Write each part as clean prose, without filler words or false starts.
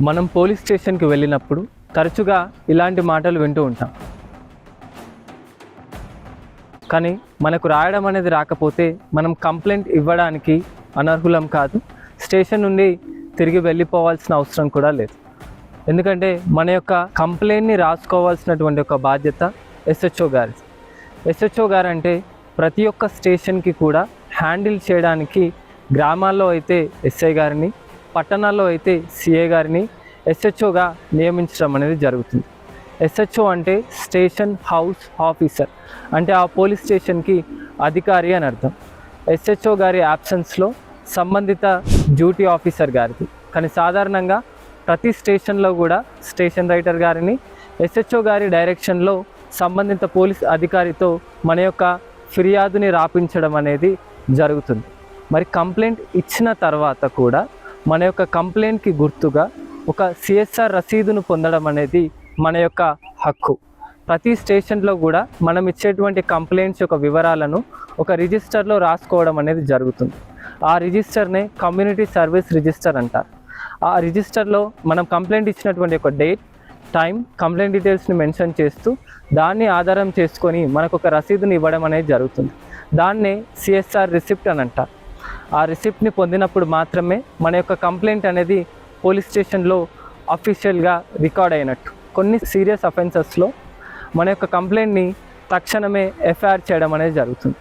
మనం పోలీస్ స్టేషన్కి వెళ్ళినప్పుడు తరచుగా ఇలాంటి మాటలు వింటూ ఉంటాం. కానీ మనకు రాయడం అనేది రాకపోతే మనం కంప్లైంట్ ఇవ్వడానికి అనర్హులం కాదు, స్టేషన్ నుండి తిరిగి వెళ్ళిపోవాల్సిన అవసరం కూడా లేదు. ఎందుకంటే మన యొక్క కంప్లైంట్ని రాసుకోవాల్సినటువంటి ఒక బాధ్యత ఎస్హెచ్ఓ గారిది. ఎస్హెచ్ఓ గారు అంటే ప్రతి ఒక్క స్టేషన్కి కూడా హ్యాండిల్ చేయడానికి గ్రామాల్లో అయితే ఎస్ఐ గారిని, పట్టణాల్లో అయితే సిఐ గారిని ఎస్హెచ్ఓగా నియమించడం అనేది జరుగుతుంది. ఎస్హెచ్ఓ అంటే స్టేషన్ హౌస్ ఆఫీసర్, అంటే ఆ పోలీస్ స్టేషన్కి అధికారి అని అర్థం. ఎస్హెచ్ఓ గారి యాబ్సెన్స్లో సంబంధిత డ్యూటీ ఆఫీసర్ గారిది. కానీ సాధారణంగా ప్రతి స్టేషన్లో కూడా స్టేషన్ రైటర్ గారిని ఎస్హెచ్ఓ గారి డైరెక్షన్లో సంబంధిత పోలీస్ అధికారితో మన యొక్క ఫిర్యాదుని రాపించడం అనేది జరుగుతుంది. మరి కంప్లైంట్ ఇచ్చిన తర్వాత కూడా మన యొక్క కంప్లైంట్కి గుర్తుగా ఒక సిఎస్ఆర్ రసీదును పొందడం అనేది మన యొక్క హక్కు. ప్రతి స్టేషన్లో కూడా మనం ఇచ్చేటువంటి కంప్లైంట్స్ యొక్క వివరాలను ఒక రిజిస్టర్లో రాసుకోవడం అనేది జరుగుతుంది. ఆ రిజిస్టర్నే కమ్యూనిటీ సర్వీస్ రిజిస్టర్ అంటారు. ఆ రిజిస్టర్లో మనం కంప్లైంట్ ఇచ్చినటువంటి ఒక డేట్, టైం, కంప్లైంట్ డీటెయిల్స్ని మెన్షన్ చేస్తూ దాన్ని ఆధారం చేసుకొని మనకు ఒక రసీదుని ఇవ్వడం అనేది జరుగుతుంది. దాన్నే సిఎస్ఆర్ రిసిప్ట్ అని అంటారు. ఆ రిసిప్ట్ని పొందినప్పుడు మాత్రమే మన యొక్క కంప్లైంట్ అనేది పోలీస్ స్టేషన్లో అఫీషియల్గా రికార్డ్ అయినట్టు. కొన్ని సీరియస్ అఫెన్సెస్లో మన యొక్క కంప్లైంట్ని తక్షణమే ఎఫ్ఐఆర్ చేయడం అనేది జరుగుతుంది.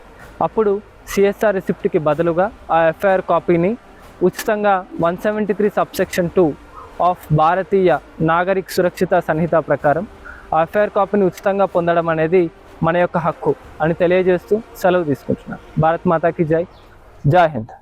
అప్పుడు సిఎస్ఆర్ రిసిప్ట్కి బదులుగా ఆ ఎఫ్ఐఆర్ కాపీని ఉచితంగా 173 సబ్సెక్షన్ 2 ఆఫ్ భారతీయ నాగరిక సురక్షిత సంహిత ప్రకారం ఆ ఎఫ్ఐఆర్ కాపీని ఉచితంగా పొందడం అనేది మన యొక్క హక్కు అని తెలియజేస్తూ సెలవు తీసుకుంటున్నాను. భారత్ మాతాకి జై. జై హింద్.